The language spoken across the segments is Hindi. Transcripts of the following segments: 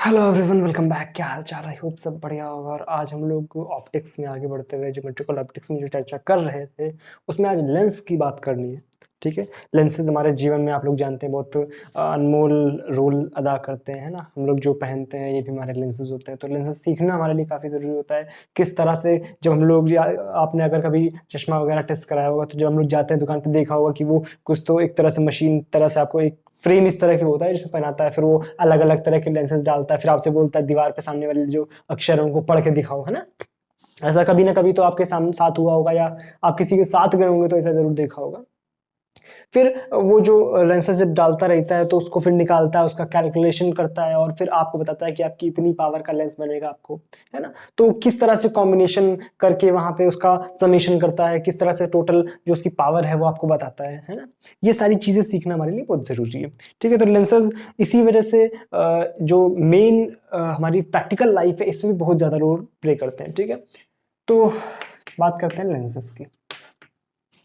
Hello everyone, welcome back. क्या हाल चाल? आई होप सब बढ़िया होगा। और आज हम लोग ऑप्टिक्स में आगे बढ़ते हुए ज्योमेट्रिकल ऑप्टिक्स में जो चर्चा कर रहे थे उसमें आज लेंस की बात करनी है। ठीक है, लेंसेज हमारे जीवन में आप लोग जानते हैं बहुत अनमोल रोल अदा करते हैं ना। हम लोग जो पहनते हैं ये भी हमारे लेंसेज होते हैं, तो लेंसेज सीखना हमारे लिए काफ़ी ज़रूरी होता है। किस तरह से जब हम लोग आपने अगर कभी चश्मा वगैरह टेस्ट कराया होगा तो जब हम लोग जाते हैं दुकान पर देखा होगा कि वो कुछ तो एक तरह से मशीन तरह से आपको एक फ्रेम इस तरह की होता है जिसमें पहनाता है, फिर वो अलग अलग तरह के लेंसेज डालता है, फिर आपसे बोलता है दीवार पे सामने वाले जो अक्षर है उनको पढ़ के दिखाओ, है ना। ऐसा कभी ना कभी तो आपके सामने साथ हुआ होगा या आप किसी के साथ गए होंगे तो ऐसा जरूर देखा होगा। फिर वो जो लेंसेज जब डालता रहता है तो उसको फिर निकालता है, उसका कैलकुलेशन करता है और फिर आपको बताता है कि आपकी इतनी पावर का लेंस बनेगा आपको, है ना। तो किस तरह से कॉम्बिनेशन करके वहां पे उसका समेशन करता है, किस तरह से टोटल जो उसकी पावर है वो आपको बताता है ना। ये सारी चीजें सीखना हमारे लिए बहुत जरूरी है। ठीक है, तो लेंसेज इसी वजह से जो मेन हमारी प्रैक्टिकल लाइफ है इसमें बहुत ज्यादा रोल प्ले करते हैं। ठीक है, तो बात करते हैं लेंसेज की।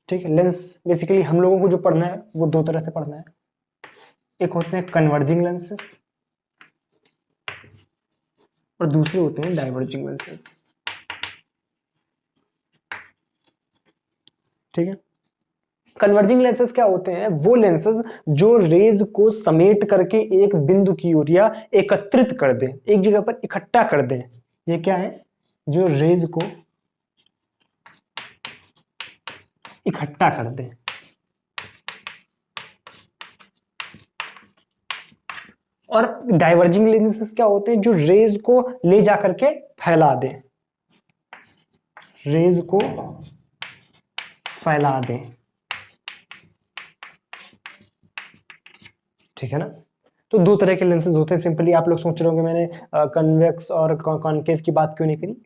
ठीक है, लेंस बेसिकली हम लोगों को जो पढ़ना है वो दो तरह से पढ़ना है। एक होते हैं कन्वर्जिंग लेंसेस और दूसरे होते हैं डाइवर्जिंग लेंसेस। ठीक है, कन्वर्जिंग लेंसेज क्या होते हैं? वो लेंसेज जो रेज को समेट करके एक बिंदु की ओर या एकत्रित कर दें, एक जगह पर इकट्ठा कर दें। ये क्या है? जो रेज को इकट्ठा कर दें। और डाइवर्जिंग लेंसेज क्या होते हैं? जो रेज को ले जाकर के फैला दें, रेज को फैला दें। ठीक है ना। तो दो तरह के लेंसेज होते हैं। सिंपली आप लोग सोच रहे होंगे मैंने कन्वेक्स और कॉनकेव की बात क्यों नहीं करी।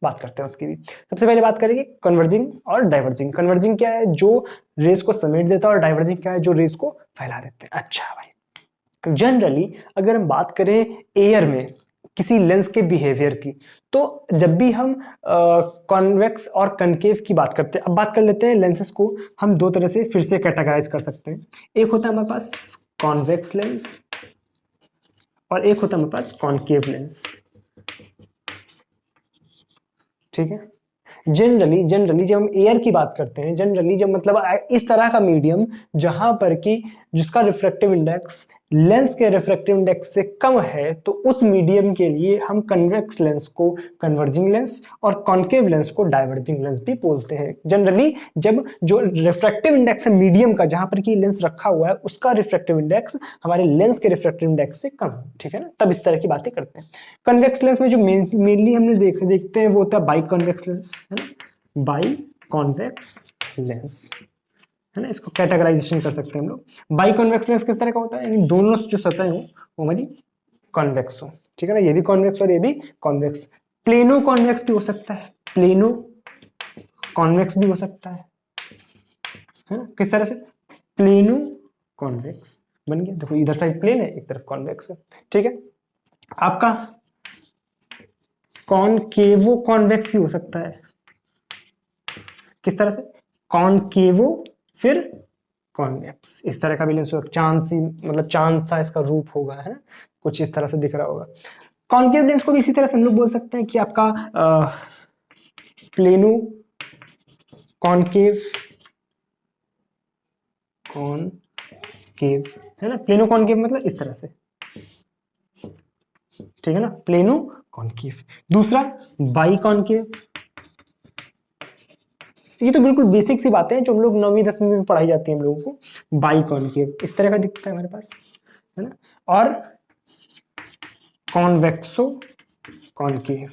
बात करते हैं उसकी भी। सबसे पहले बात करेंगे कन्वर्जिंग और डाइवर्जिंग। कन्वर्जिंग क्या है? जो रेस को समेट देता है, और डाइवर्जिंग क्या है? जो रेस को फैला देते हैं। अच्छा भाई, जनरली अगर हम बात करें एयर में किसी लेंस के बिहेवियर की, तो जब भी हम कॉन्वेक्स और कनकेव की बात करते हैं, अब बात कर लेते हैं लेंसेज को हम दो तरह से फिर से कैटेगराइज कर सकते हैं। एक होता है हमारे पास कॉन्वेक्स लेंस और एक होता है हमारे पास कॉनकेव लेंस। ठीक है, जनरली जब हम एयर की बात करते हैं, जनरली जब मतलब इस तरह का मीडियम जहां पर कि जिसका रिफ्रैक्टिव इंडेक्स लेंस के रिफ्रैक्टिव इंडेक्स से कम है, तो उस मीडियम के लिए हम कन्वेक्स लेंस को कन्वर्जिंग लेंस और कॉनकेव लेंस को डाइवर्जिंग लेंस भी बोलते हैं। जनरली जब जो रिफ्रैक्टिव इंडेक्स है मीडियम का, जहां पर कि लेंस रखा हुआ है, उसका रिफ्रैक्टिव इंडेक्स हमारे लेंस के रिफ्रैक्टिव इंडेक्स से कम है। ठीक है ना, तब इस तरह की बातें करते हैं। कन्वेक्स लेंस में जो मेनली हमने देखते हैं वो होता है बाई कॉन्वेक्स लेंस, है ना। बाई कॉन्वेक्स लेंस, है ना। इसको कैटेगराइजेशन कर सकते हैं हम लोग। बाई कॉन्वेक्स लेंस किस तरह का होता है? यानी दोनों जो सतह हो वो हमारी कॉन्वेक्स हो। ठीक है ना, ये भी कॉन्वेक्स और ये भी कॉन्वेक्स। प्लेनो कॉन्वेक्स भी हो सकता है, प्लेनो कॉन्वेक्स भी हो सकता है ना। किस तरह से? प्लेनो कॉन्वेक्स बन गया। देखो इधर साइड प्लेन है, एक तरफ कॉन्वेक्स है। ठीक है, आपका कॉनकेवो कॉन्वेक्स भी हो सकता है। किस तरह से? कॉनकेवो फिर कॉन्वेक्स, इस तरह का भी लेंस चांद सी मतलब चांद सा इसका रूप होगा, है ना। कुछ इस तरह से दिख रहा होगा। कॉनकेव लेंस को भी इसी तरह से हम लोग बोल सकते हैं कि आपका प्लेनो कॉनकेव, कॉनकेव, है ना। प्लेनो कॉनकेव मतलब इस तरह से। ठीक है ना, प्लेनो कॉनकेव। दूसरा बाई कॉनकेव। ये तो बिल्कुल बेसिक सी बातें हैं जो हम लोग 9वीं 10वीं में पढ़ाई जाती है हम लोगों को। बाई कॉनकेव इस तरह का दिखता है हमारे पास, है ना। और कॉन्वेक्सो कॉनकेव,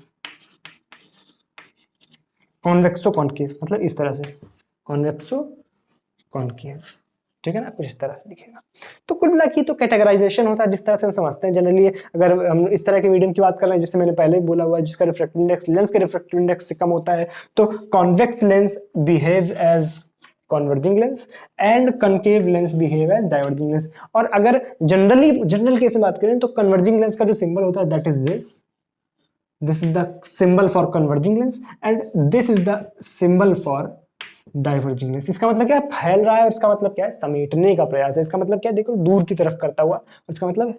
कॉन्वेक्सो कॉनकेव मतलब इस तरह से, कॉन्वेक्सो कॉनकेव। ठीक है ना, कुछ इस तरह से दिखेगा। तो कुल मिला के तो कैटेगराइजेशन होता है जिस तरह से हम समझते हैं। जनरली अगर हम इस तरह के मीडियम की बात कर रहे हैं जिससे मैंने पहले बोला हुआ है, जिसका रिफ्रैक्टिव इंडेक्स लेंस के रिफ्रैक्टिव इंडेक्स से कम होता है, तो convex lens behave as converging lens and concave lens behave as diverging lens. और अगर जनरल केस में बात करें तो कन्वर्जिंग लेंस का जो सिंबल होता है that is this is the symbol for converging lens and this is the symbol for diverging lens. इसका मतलब क्या है? फैल रहा है, और इसका मतलब क्या है? समेटने का प्रयास है। इसका मतलब क्या है? देखो दूर की तरफ करता हुआ, और इसका मतलब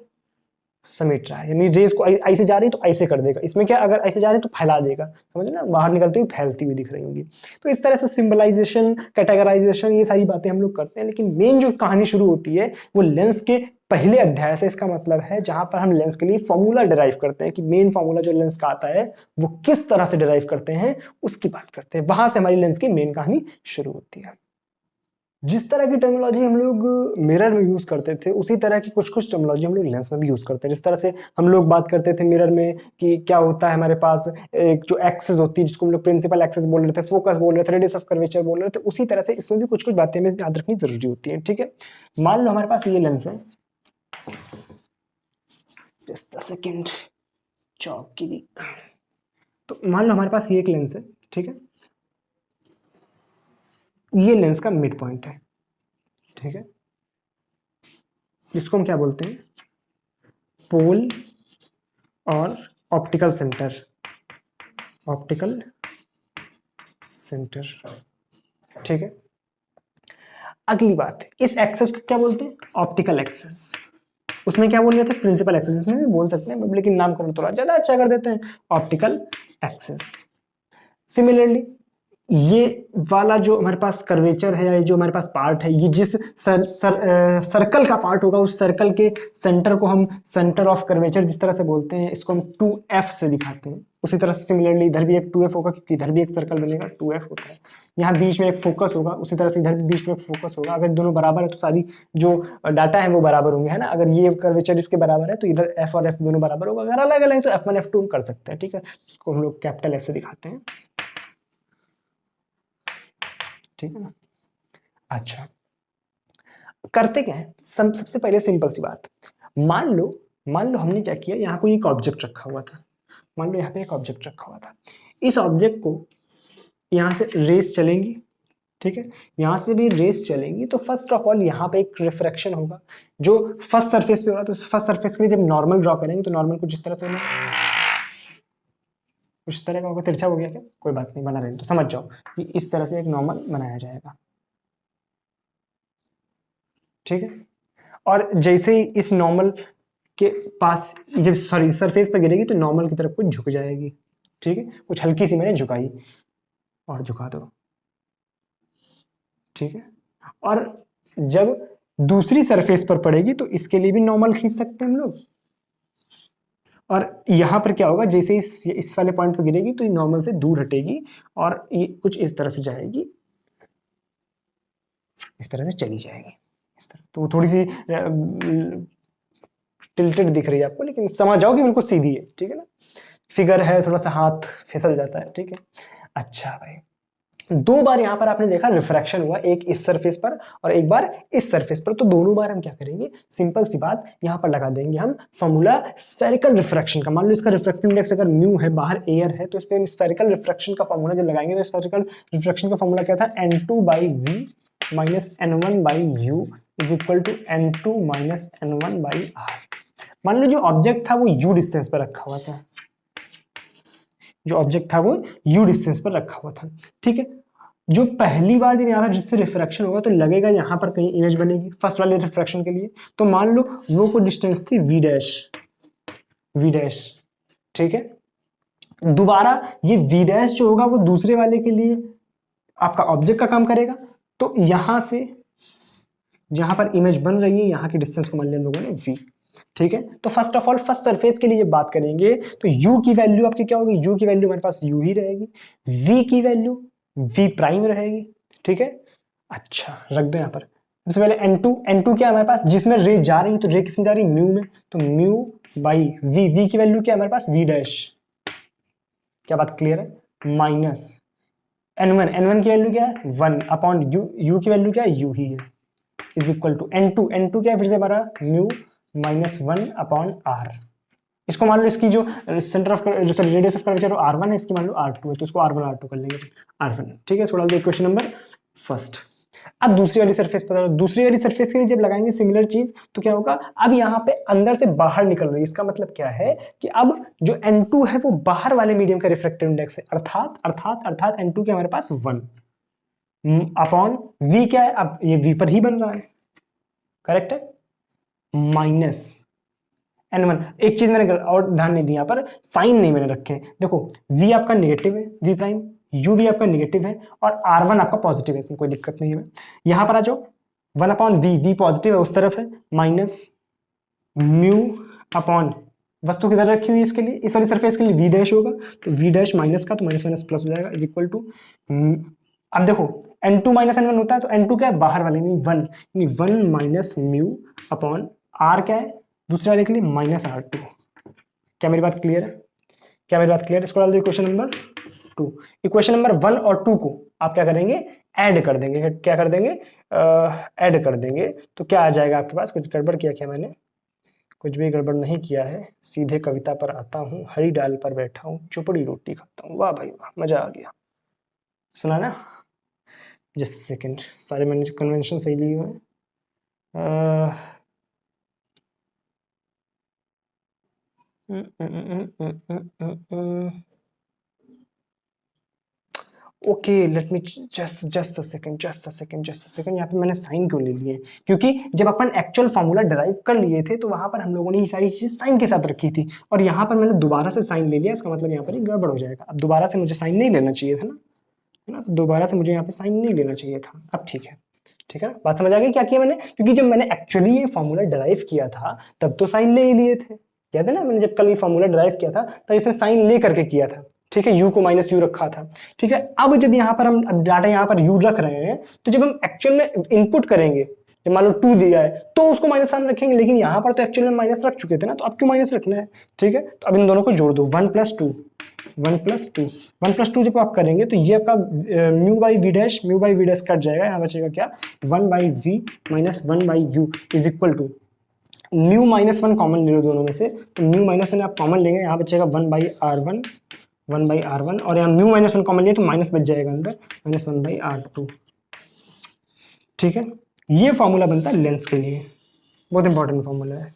समेट रहा है, यानी रेस को ऐसे जा रही है तो ऐसे कर देगा, इसमें क्या अगर ऐसे जा रही है तो फैला देगा, समझे ना, बाहर निकलती हुई फैलती हुई दिख रही होंगी। तो इस तरह से सिंबलाइजेशन, कैटेगराइजेशन, ये सारी बातें हम लोग करते हैं। लेकिन मेन जो कहानी शुरू होती है वो लेंस के पहले अध्याय से। इसका मतलब है जहां पर हम लेंस के लिए फॉर्मूला डिराइव करते हैं, कि मेन फॉर्मूला जो लेंस का आता है वो किस तरह से डिराइव करते हैं उसकी बात करते हैं। वहां से हमारी लेंस की मेन कहानी शुरू होती है। जिस तरह की टेक्नोलॉजी हम लोग मिरर में यूज करते थे उसी तरह की कुछ कुछ टेक्नोलॉजी हम लोग लेंस में भी यूज करते हैं। जिस तरह से हम लोग बात करते थे मिरर में कि क्या होता है, हमारे पास एक जो एक्सेस होती है जिसको हम लोग प्रिंसिपल एक्सेस बोल रहे थे, फोकस बोल रहे थे, रेडियस ऑफ कर्वेचर बोल रहे थे, उसी तरह से इसमें भी कुछ कुछ बातें हमें याद रखनी जरूरी होती है। ठीक है, मान लो हमारे पास ये लेंस है, जस्ट अ सेकेंड, चौक की भी, तो मान लो हमारे पास ये एक लेंस है। ठीक है, ये लेंस का मिड पॉइंट है। ठीक है, जिसको हम क्या बोलते हैं, पोल और ऑप्टिकल सेंटर, ऑप्टिकल सेंटर। ठीक है, अगली बात, इस एक्सेस को क्या बोलते हैं, ऑप्टिकल एक्सेस। उसमें क्या बोल रहे थे, प्रिंसिपल एक्सेस, इसमें भी बोल सकते हैं लेकिन नामकरण थोड़ा ज्यादा अच्छा कर देते हैं, ऑप्टिकल एक्सेस। सिमिलरली ये वाला जो हमारे पास कर्वेचर है, या जो हमारे पास पार्ट है, ये जिस सर्कल का पार्ट होगा उस सर्कल के सेंटर को हम सेंटर ऑफ कर्वेचर जिस तरह से बोलते हैं, इसको हम 2f से दिखाते हैं। उसी तरह से सिमिलरली इधर भी एक 2f होगा, क्योंकि इधर भी एक सर्कल बनेगा, 2f होता है। यहाँ बीच में एक फोकस होगा, उसी तरह से इधर भी बीच में एक फोकस होगा। अगर दोनों बराबर है तो सारी जो डाटा है वो बराबर होंगे, है ना। अगर ये कर्वेचर इसके बराबर है तो इधर f और f दोनों बराबर होगा। अगर अलग अलग है तो f1 f2 कर सकते हैं। ठीक है, इसको हम लोग कैपिटल F से दिखाते हैं। ठीक है ना। अच्छा, करते क्या है, सबसे पहले सिंपल सी बात, मान लो हमने क्या किया, यहाँ कोई एक ऑब्जेक्ट रखा हुआ था। मान लो यहाँ पे एक ऑब्जेक्ट रखा हुआ था, इस ऑब्जेक्ट को यहाँ से रेस चलेंगी। ठीक है, यहाँ से भी रेस चलेंगी तो फर्स्ट ऑफ ऑल यहाँ पे एक रिफ्रैक्शन होगा जो फर्स्ट सरफेस पे हो रहा है। तो फर्स्ट सरफेस के लिए जब नॉर्मल ड्रॉ करेंगे तो नॉर्मल कुछ इस तरह से होना, कुछ इस तरह का होगा। तिरछा हो गया क्या, कोई बात नहीं, बना रहे तो समझ जाओ कि इस तरह से एक नॉर्मल बनाया जाएगा। ठीक है, और जैसे ही इस नॉर्मल के पास जब सरफेस पर गिरेगी तो नॉर्मल की तरफ कुछ झुक जाएगी। ठीक है, कुछ हल्की सी मैंने झुकाई और झुका दो। ठीक है, और जब दूसरी सरफेस पर पड़ेगी तो इसके लिए भी नॉर्मल खींच सकते हैं हम लोग। और यहां पर क्या होगा, जैसे इस वाले पॉइंट पर गिरेगी तो ये नॉर्मल से दूर हटेगी और ये कुछ इस तरह से जाएगी, इस तरह से चली जाएगी इस तरह। तो थोड़ी सी टिल्टेड दिख रही है आपको, लेकिन समझ जाओ कि बिल्कुल सीधी है। ठीक है ना, फिगर है, थोड़ा सा हाथ फिसल जाता है। ठीक है, अच्छा भाई, दो बार यहां पर आपने देखा रिफ्रैक्शन हुआ, एक इस सरफेस पर और एक बार इस सरफेस पर। तो दोनों बार हम क्या करेंगे, सिंपल सी बात, यहां पर लगा देंगे हम फॉर्मूला स्फेरिकल रिफ्रैक्शन का। मान लो इसका रिफ्रैक्टिव इंडेक्स अगर म्यू है, बाहर एयर है, तो इस पे हम स्फेरिकल रिफ्रैक्शन का फॉर्मूला जब लगाएंगे तो स्फेरिकल रिफ्रैक्शन का फॉर्मूला क्या था, n2/v minus n1/u is equal to n2 minus n1/r। मान लो जो ऑब्जेक्ट था वो u डिस्टेंस पर रखा हुआ था, जो ऑब्जेक्ट था वो u डिस्टेंस पर रखा हुआ था। ठीक है, जो पहली बार जब यहाँ पर जिससे रिफ्रैक्शन होगा तो लगेगा यहाँ पर कहीं इमेज बनेगी फर्स्ट वाले रिफ्रैक्शन के लिए। तो मान लो वो को डिस्टेंस थी v डैश। ठीक है, दोबारा ये v डैश जो होगा वो दूसरे वाले के लिए आपका ऑब्जेक्ट का काम करेगा। तो यहां से जहां पर इमेज बन रही है यहाँ की डिस्टेंस को मान लिया लोगों ने v। ठीक है, तो first of all first surface के लिए जब बात करेंगे तो u की वैल्यू आपकी क्या होगी, u की वैल्यू हमारे पास u ही रहेगी, v की वैल्यू v प्राइम रहेगी। ठीक है, अच्छा रख दो यहाँ पर। सबसे पहले n2 क्या है हमारे पास, जिसमें रे जा रही है, तो रे किसमें जा रही है, म्यू में, तो म्यू बाई v की वैल्यू क्या है हमारे पास, v डैश। क्या बात क्लियर है, माइनस n1 की वैल्यू क्या है 1 अपॉन u की वैल्यू क्या है u ही है, इज इक्वल टू n2 क्या है फिर से हमारा म्यू माइनस 1 अपॉन r। इसको मान लो इसकी जो centre of radius of curvature r1 है, इसकी मान लो r2 है, तो इसको r1 r2 कर लेंगे, r1। ठीक है, इसको डाल दो इक्वेशन नंबर फर्स्ट। अब दूसरी वाली सरफेस पर, दूसरी वाली सरफेस के लिए जब लगाएंगे सिमिलर चीज तो क्या होगा, अब यहाँ पे अंदर से बाहर निकल रही है। इसका मतलब क्या है कि अब जो n2 है वो बाहर वाले मीडियम का रिफ्रैक्टिव इंडेक्स है, अर्थात n2 के हमारे पास 1 अपॉन v क्या है, अब ये v पर ही बन रहा है, करेक्ट है, माइनस n1। एक चीज मैंने और ध्यान नहीं दिया, पर साइन नहीं मैंने रखे हैं। देखो v आपका नेगेटिव है, v प्राइम, u भी आपका नेगेटिव है और r1 आपका पॉजिटिव है, इसमें कोई दिक्कत नहीं है। यहां पर आ जाओ, 1/v, v पॉजिटिव है उस तरफ है, माइनस म्यू अपॉन वस्तु किधर रखी हुई है इसके लिए, इस वाली सरफेस के लिए v डैश होगा, तो v डैश माइनस का तो माइनस माइनस प्लस हो जाएगा, इज इक्वल टू, अब देखो n2 माइनस n1 होता है, तो n2 क्या है, बाहर वाले में 1, यानी 1 माइनस म्यू अपॉन r क्या है दूसरे वाले के लिए, माइनस r2। क्या मेरी बात क्लियर है? क्या मेरी बात क्लियर है? इसको डाल दो इक्वेशन नंबर 2। इक्वेशन नंबर 1 और 2 को आप क्या करेंगे, ऐड कर देंगे। क्या कर देंगे, ऐड कर देंगे, तो क्या आ जाएगा आपके पास? कुछ गड़बड़ किया क्या मैंने? कुछ भी गड़बड़ नहीं किया है, सीधे कविता पर आता हूँ, हरी डाल पर बैठा हूँ, चुपड़ी रोटी खाता हूँ। वाह भाई वाह, मजा आ गया। सुना ना? जस्ट सेकंड, सारे मैंने कन्वेंशन सही लिए हुए हैं। Okay, let me just a second यहाँ पे मैंने साइन क्यों ले लिए? क्योंकि जब अपन एक्चुअल फॉर्मूला डिराइव कर लिए थे तो वहां पर हम लोगों ने ये सारी चीजें साइन के साथ रखी थी, और यहाँ पर मैंने दोबारा से साइन ले लिया, इसका मतलब यहाँ पर एक गड़बड़ हो जाएगा। अब दोबारा से मुझे साइन नहीं लेना चाहिए था ना, है ना? तो दोबारा से मुझे यहाँ पे साइन नहीं लेना चाहिए था। अब ठीक है, ठीक है ना? बात समझ आ गई क्या किया मैंने? क्योंकि जब मैंने एक्चुअली ये फॉर्मूला डिराइव किया था तब तो साइन ले ही लिए थे, याद है ना? मैंने जब कल ये फॉर्मूला डिराइव किया था तब इसमें साइन ले करके किया था, ठीक है? u को माइनस u रखा था, ठीक है? अब जब यहाँ पर हम अब डाटा यहाँ पर u रख रहे हैं, तो जब हम एक्चुअल में इनपुट करेंगे, जब मान लो 2 दिया है तो उसको माइनस साइन रखेंगे, लेकिन यहाँ पर तो एक्चुअल में माइनस रख चुके थे ना, तो अब क्यों माइनस रखना है? ठीक है, तो अब इन दोनों को जोड़ दो, 1 + 2 1 + 2 जब आप करेंगे तो ये आपका mu by v dash cut जाएगा, यहाँ बचेगा क्या, 1/v minus 1/u is equal to, mu minus 1 common ले लो दोनों में से, तो म्यू माइनस 1 आप कॉमन लेंगे, यहाँ बचेगा 1/r1 और यहाँ म्यू माइनस 1 कॉमन लिए तो माइनस बच जाएगा अंदर, माइनस 1/r2। ठीक है, ये फॉर्मूला बनता है लेंस के लिए, बहुत इंपॉर्टेंट फॉर्मूला है,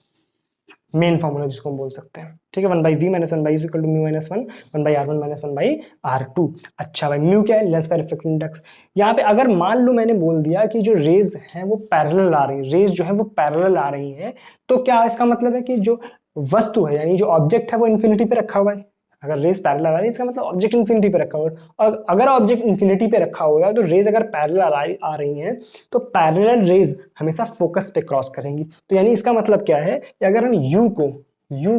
मेन फॉर्मूला जिसको हम बोल सकते हैं। ठीक है, 1/v minus 1/u equal to mu minus 1 1/r1 minus 1/r2। अच्छा भाई, म्यू क्या है? लेंस का रिफ्रैक्टिव इंडेक्स। यहाँ पे अगर मान लो मैंने बोल दिया कि जो रेज है वो पैरेलल आ रही है, रेज जो है वो पैरेलल आ रही है, तो क्या इसका मतलब है कि जो वस्तु है यानी जो ऑब्जेक्ट है वो इन्फिनिटी पे रखा हुआ है। अगर रेज पैरेलल आ रही है इसका मतलब ऑब्जेक्ट इन्फिनिटी पे रखा हुआ है, और अगर ऑब्जेक्ट इन्फिनिटी पे रखा हुआ है तो रेज अगर पैरेलल आ रही हैं तो पैरेलल रेज हमेशा फोकस पे क्रॉस करेंगी। तो यानी इसका मतलब क्या है कि अगर हम u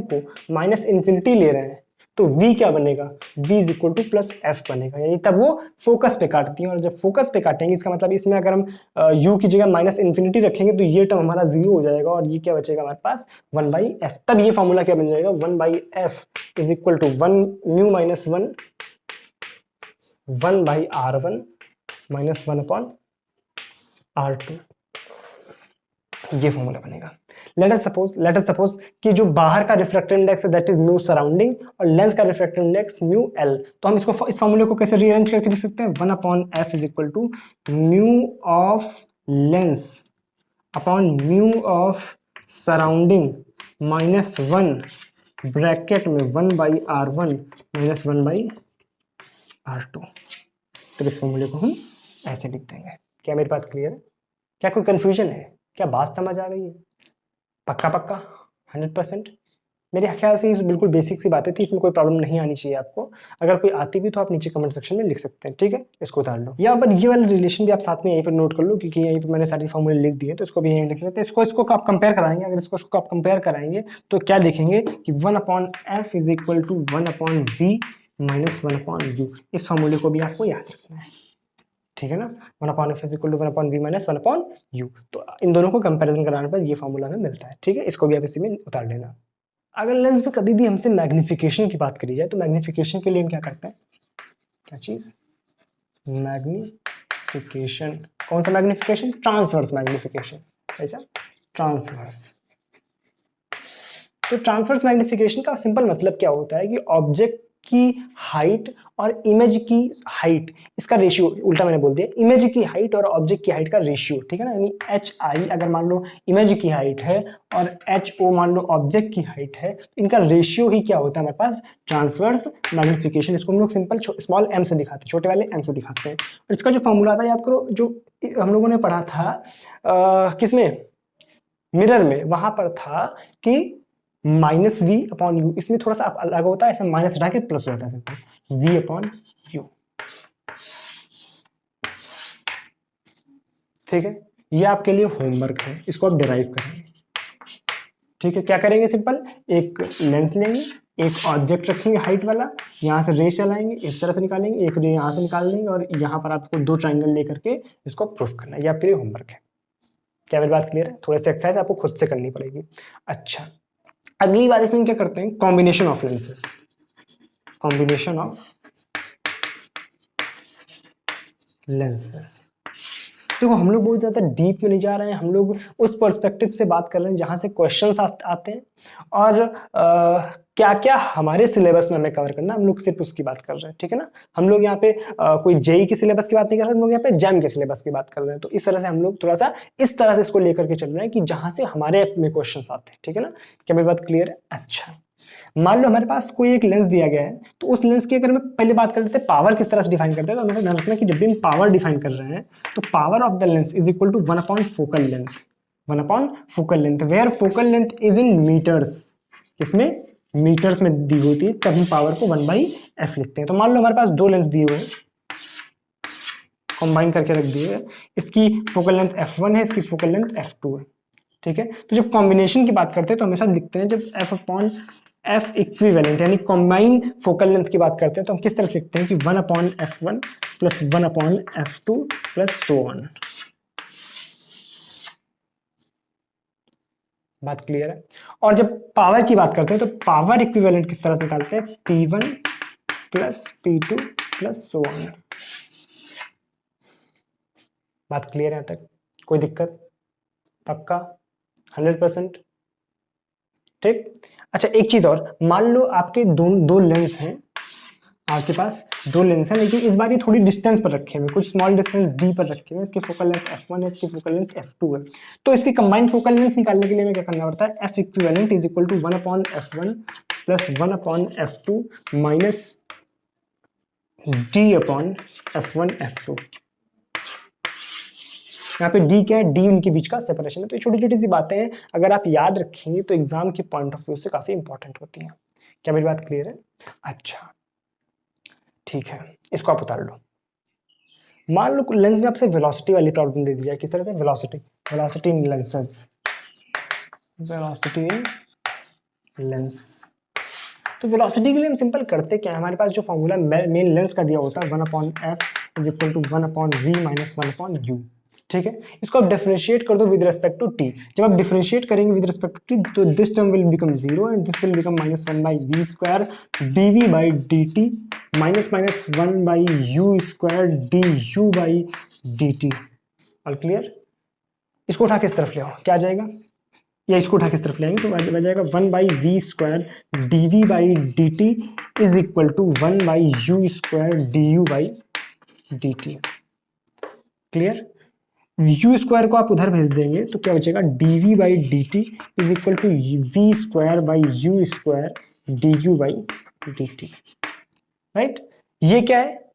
को माइनस इन्फिनिटी ले रहे हैं तो v क्या बनेगा, v is equal two plus F बनेगा, यानी तब वो फोकस पे काटती है, और जब फोकस पे काटेंगे इसका मतलब इसमें अगर हम u की जगह माइनस इन्फिनिटी रखेंगे तो ये टर्म हमारा 0 हो जाएगा, और ये क्या बचेगा हमारे पास 1/f। तब ये फॉर्मूला क्या बन जाएगा, 1/f is equal to 1 mu minus 1 1/r1 minus 1/r2, ये फॉर्मूला बनेगा। लेट अस सपोज कि जो बाहर का रिफ्रैक्टिव इंडेक्स है दैट इज म्यू सराउंडिंग, और लेंस का रिफ्रैक्टिव इंडेक्स म्यू एल। तो हम इसको इस फॉर्मूले को कैसे रीअरेंज करके लिख सकते हैं, 1/f is equal to mu of lens upon mu of surrounding minus 1 bracket में 1/r1 माइनस 1/r2। तो इस फॉर्मूले को हम ऐसे लिख देंगे। क्या मेरी बात क्लियर है? क्या कोई कंफ्यूजन है? क्या बात समझ आ गई है? पक्का 100%? मेरे ख्याल से ये बिल्कुल बेसिक सी बातें थी, इसमें कोई प्रॉब्लम नहीं आनी चाहिए आपको। अगर कोई आती भी तो आप नीचे कमेंट सेक्शन में लिख सकते हैं, ठीक है? इसको उतार लो। यहाँ पर ये वाला रिलेशन भी आप साथ में यहीं पर नोट कर लो, क्योंकि यहीं पर मैंने सारी फॉर्मूले लिख दिए, तो इसको भी यहीं लिख लेते हैं। इसको आप कंपेयर कराएंगे, अगर इसको आप कंपेयर कराएंगे तो क्या लिखेंगे कि 1/f is equal to 1/v minus 1/u। इस फॉर्मूले को भी आपको याद रखना है, ठीक है ना? 1/f is equal to 1/v minus 1/u। तो इन दोनों को कंपैरिजन कराने पर ये फॉर्मूला हमें मिलता है, ठीक है? इसको भी आप इसी में उतार लेना। अगर लेंस में कभी भी हमसे मैग्निफिकेशन की बात करी जाए तो मैग्निफिकेशन के लिए हम क्या करते हैं, क्या चीज, मैग्निफिकेशन। कौन सा मैग्निफिकेशन? Transverse magnification. ऐसा ट्रांसवर्स। तो ट्रांसवर्स मैग्निफिकेशन का सिंपल मतलब क्या होता है कि ऑब्जेक्ट की हाइट और इमेज की हाइट, इसका रेशियो, उल्टा मैंने बोल दिया, इमेज की हाइट और ऑब्जेक्ट की हाइट का रेशियो, ठीक है ना? यानी HI अगर मान लो इमेज की हाइट है और HO मान लो ऑब्जेक्ट की हाइट है, तो इनका रेशियो ही क्या होता है हमारे पास, ट्रांसवर्स मैग्निफिकेशन। इसको हम लोग सिंपल स्मॉल m से दिखाते हैं, छोटे वाले m से दिखाते हैं। और इसका जो फॉर्मूला था याद करो, जो हम लोगों ने पढ़ा था किसमें, मिरर में, वहां पर था कि माइनस वी अपॉन यू, इसमें थोड़ा सा अलग होता है, ऐसा माइनस हटा के प्लस हो जाता है सिंपल, वी अपॉन यू। ठीक है, ये आपके लिए होमवर्क है, इसको आप डिराइव करेंगे। ठीक है, क्या करेंगे, सिंपल एक लेंस लेंगे, एक ऑब्जेक्ट रखेंगे हाइट वाला, यहाँ से रे चलाएंगे, इस तरह से निकालेंगे, एक रे यहाँ से निकाल लेंगे और यहाँ पर आपको दो ट्राइंगल लेकर के इसको प्रूफ करना है। ये आपके लिए होमवर्क है। क्या मेरी बात क्लियर है? थोड़ा सा एक्सरसाइज आपको खुद से करनी पड़ेगी। अच्छा, अगली बात इसमें क्या करते हैं, combination of lenses. Combination of lenses. देखो हम लोग बहुत ज़्यादा डीप में नहीं जा रहे हैं, हम लोग उस पर्सपेक्टिव से बात कर रहे हैं जहाँ से क्वेश्चंस आते हैं और क्या क्या हमारे सिलेबस में हमें कवर करना, हम लोग सिर्फ उसकी बात कर रहे हैं। ठीक है ना, हम लोग यहाँ पे कोई जेई के सिलेबस की बात नहीं कर रहे, हम लोग यहाँ पे जैम के सिलेबस की बात कर रहे हैं। तो इस तरह से हम लोग थोड़ा सा इस तरह से इसको लेकर के चल रहे हैं कि जहाँ से हमारे में क्वेश्चन आते हैं। ठीक है ना, क्या मेरी बात क्लियर है? अच्छा, मान लो हमारे पास कोई एक लेंस दिया गया है, तो उस लेंस की अगर मैं पहले बात कर लेते हैं पावर किस तरह से डिफाइन करते हैं, तो हमेशा ध्यान रखना कि जब भी हम पावर डिफाइन कर रहे हैं तो power of the lens is equal to 1 upon focal length, 1 upon focal length, where focal length is in metres, इसमें मीटर्स में दी हुई थी, तब हम पावर को 1/f लिखते हैं। तो मान लो हमारे पास दो लेंस दिए हुए हैं, कंबाइन करके रख दिए, इसकी फोकल लेंथ f1 है, इसकी फोकल लेंथ f2 है। ठीक है, तो जब कॉम्बिनेशन की बात करते हैं तो हमेशा लिखते हैं जब f अपॉन f इक्विवेलेंट यानी कॉम्बाइन फोकल लेंथ की बात करते हैं तो हम किस तरह से लिखते हैं कि 1 upon f1 plus 1 upon f2 plus so on. बात क्लियर है? और जब पावर की बात करते हैं तो पावर इक्विवेलेंट किस तरह से निकालते हैं, p1 plus p2 plus so on. बात क्लियर है? यहां तक कोई दिक्कत? पक्का 100%? ठीक। अच्छा, एक चीज और, मान लो आपके दो लेंस हैं, आपके पास दो लेंस हैं, लेकिन इस बार ये थोड़ी डिस्टेंस पर रखे हुए, कुछ स्मॉल डिस्टेंस डी पर रखे हुए, इसकी फोकल लेंथ f1 है, इसकी फोकल लेंथ f2 है। तो इसकी कंबाइंड फोकल लेंथ निकालने के लिए हमें क्या करना पड़ता है, f equivalent is equal to 1 upon f1 plus 1 upon f2 minus d upon f1 f2। यहाँ पे d क्या है, d उनके बीच का सेपरेशन है। तो छोटी छोटी सी बातें हैं, अगर आप याद रखेंगे तो एग्जाम के पॉइंट ऑफ व्यू से काफी इंपॉर्टेंट होती हैं। क्या मेरी बात क्लियर है? अच्छा ठीक है, इसको आप उतार लो। मान लो लेंस में आपसे वेलोसिटी वाली प्रॉब्लम दे दी जाए, किस तरह से, वेलोसिटी इन लेंसेज, वेलोसिटी इन लेंस। तो वेलोसिटी के लिए हम सिंपल करते क्या है, हमारे पास जो फॉर्मूला मेन लेंस का दिया होता है 1 upon f is equal to 1 upon v minus 1 upon u। ठीक है, इसको आप डिफरेंशिएट कर दो विद रिस्पेक्ट टू t। जब आप डिफरेंशिएट करेंगे विद रिस्पेक्ट टू t तो this term will become 0 and this will become minus 1 by v square dv by dt minus 1 by u square du by dt। All clear? इसको उठा के इस तरफ ले आओ, क्या आ जाएगा, या इसको उठा के इस तरफ ले आएंगे तो आ जाएगा 1 by v square dv by dt is equal to 1 by u square du by dt। Clear? u square को आप उधर भेज देंगे तो क्या बचेगा, dv by dt is equal to v square by u square du by dt। Right? ये क्या है,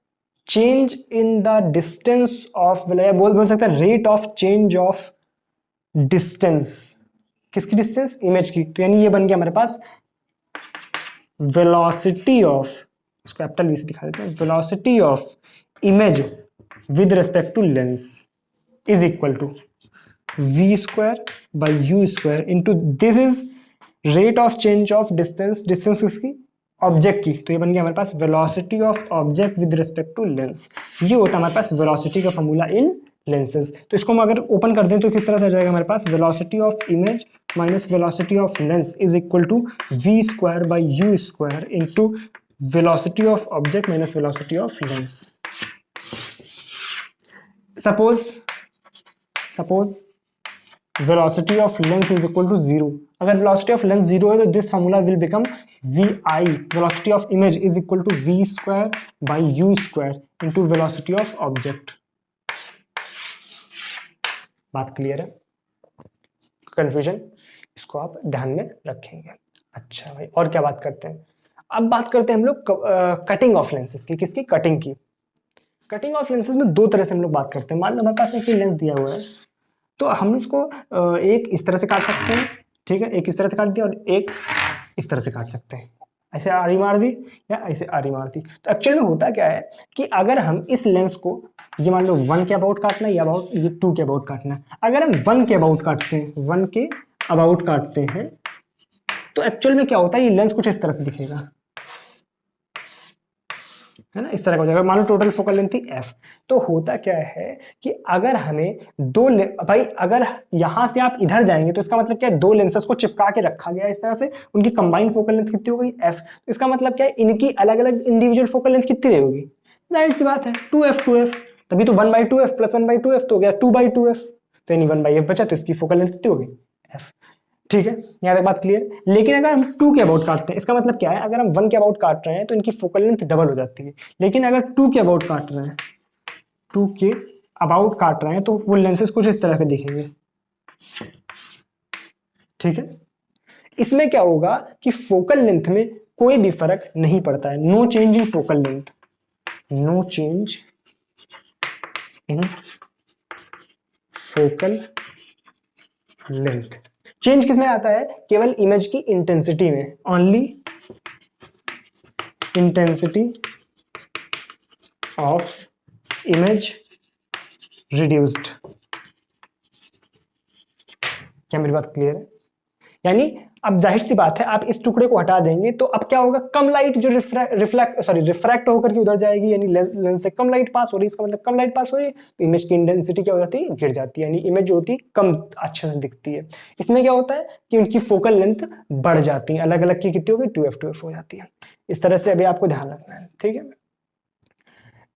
change in the distance of, बोल सकते हैं rate of change of distance. किसकी डिस्टेंस, इमेज की। तो यानी ये बन गया हमारे पास वेलोसिटी ऑफ, इसको कैपिटल वी से दिखा देते हैं, velocity of image with respect to lens is equal to v square by u square into this is rate of change of distance, distance किसकी, ऑब्जेक्ट की। तो ये बन गया हमारे पास velocity of object with respect to lens. ये होता है हमारे पास वेलोसिटी का फॉर्मूला इन लेंसेज। तो इसको हम अगर ओपन कर दें तो किस तरह से आ जाएगा हमारे पास, velocity of image minus velocity of lens is equal to v square by u square into velocity of object minus velocity of lens. Suppose velocity of lens is equal to 0। अगर वेलोसिटी ऑफ लेंस 0 है तो this formula will become vi velocity of image is equal to v square by u square into velocity of object. बात क्लियर है? कंफ्यूजन? इसको आप ध्यान में रखेंगे। अच्छा भाई, और क्या बात करते हैं, अब बात करते हैं हम लोग कटिंग ऑफ लेंसेज की। किसकी? कटिंग की। कटिंग ऑफ लेंसेज में दो तरह से हम लोग बात करते हैं। मान लो हमारे पास एक लेंस दिया हुआ है तो हम इसको एक इस तरह से काट सकते हैं, ठीक है, एक इस तरह से काट दिया और एक इस तरह से काट सकते हैं, ऐसे आरी मार दी या ऐसे आरी मार दी। तो एक्चुअल में होता क्या है कि अगर हम इस लेंस को, ये मान लो 1 के अबाउट काटना है या अबाउट ये 2 के अबाउट काटना है, अगर हम 1 के अबाउट काटते हैं, 1 के अबाउट काटते हैं, तो एक्चुअल में क्या होता है, ये लेंस कुछ इस तरह से दिखेगा, है ना, इस तरह का हो जाएगा। मान लो टोटल फोकल लेंथ थी f, तो होता क्या है कि अगर हमें भाई अगर यहां से आप इधर जाएंगे तो इसका मतलब क्या है, दो लेंसेस को चिपका के रखा गया इस तरह से, उनकी कंबाइंड फोकल लेंथ कितनी हो गई f, तो इसका मतलब क्या है, इनकी अलग अलग इंडिविजुअल फोकल लेंथ कितनी रहेगी, जाहिर सी बात है 2f 2f, तभी तो 1/2f प्लस 1/2f तो हो गया 2/2f, तो यानी 1/f बचा, तो इसकी फोकल लेंथ कितनी हो गई f। ठीक है, यहाँ तक बात क्लियर। लेकिन अगर हम 2 के अबाउट काटते हैं, इसका मतलब क्या है, अगर हम 1 के अबाउट काट रहे हैं तो इनकी फोकल लेंथ डबल हो जाती है, लेकिन अगर 2 के अबाउट काट रहे हैं, 2 के अबाउट काट रहे हैं तो वो लेंसेस कुछ इस तरह के दिखेंगे। ठीक है, इसमें क्या होगा कि फोकल लेंथ में कोई भी फर्क नहीं पड़ता है, no change in focal length, no change in focal length. Change किसमें आता है, केवल इमेज की इंटेंसिटी में, only intensity of image reduced. क्या मेरी बात क्लियर है? यानी अब जाहिर सी बात है, आप इस टुकड़े को हटा देंगे तो अब क्या होगा, कम लाइट जो रिफ्रैक्ट होकर के उधर जाएगी, यानी लेंस से कम लाइट पास हो रही है, इसका मतलब कम लाइट पास हो रही है, तो इमेज की इंटेंसिटी क्या हो जाती है, गिर जाती है, यानी इमेज जो होती है कम अच्छे से दिखती है। इसमें क्या होता है कि उनकी फोकल लेंथ बढ़ जाती है, अलग अलग की कितनी होगी, 2f हो जाती है। इस तरह से अभी आपको ध्यान रखना है। ठीक है,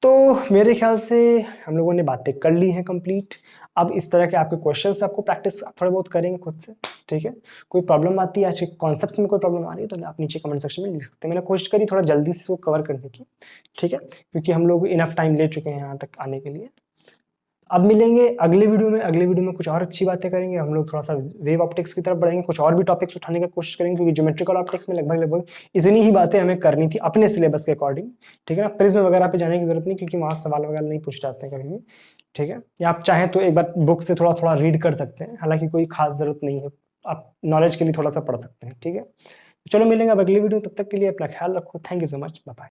तो मेरे ख्याल से हम लोगों ने बातें कर ली हैं कंप्लीट। अब इस तरह के आपके क्वेश्चंस आपको प्रैक्टिस थोड़े बहुत करेंगे खुद से। ठीक है, कोई प्रॉब्लम आती है, आज के कॉन्सेप्ट्स में कोई प्रॉब्लम आ रही है तो आप नीचे कमेंट सेक्शन में लिख सकते हैं। मैंने कोशिश करी थोड़ा जल्दी से इसको कवर करने की। ठीक है, क्योंकि हम लोग इनफ टाइम ले चुके हैं यहाँ तक आने के लिए। अब मिलेंगे अगले वीडियो में, अगले वीडियो में कुछ और अच्छी बातें करेंगे हम लोग, थोड़ा सा वेव ऑप्टिक्स की तरफ बढ़ेंगे, कुछ और भी टॉपिक्स उठाने की कोशिश करेंगे, क्योंकि ज्योमेट्रिकल ऑप्टिक्स में लगभग इतनी ही बातें हमें करनी थी अपने सिलेबस के अकॉर्डिंग। ठीक है ना, प्रिज्म वगैरह पे जाने की जरूरत नहीं, क्योंकि वहाँ सवाल वगैरह नहीं पूछ जाते हैं कभी भी। ठीक है, या आप चाहें तो एक बार बुक से थोड़ा थोड़ा रीड कर सकते हैं, हालांकि कोई खास जरूरत नहीं है, आप नॉलेज के लिए थोड़ा सा पढ़ सकते हैं। ठीक है, चलो मिलेंगे अब अगली वीडियो, तब तक के लिए अपना ख्याल रखो। Thank you so much, bye bye.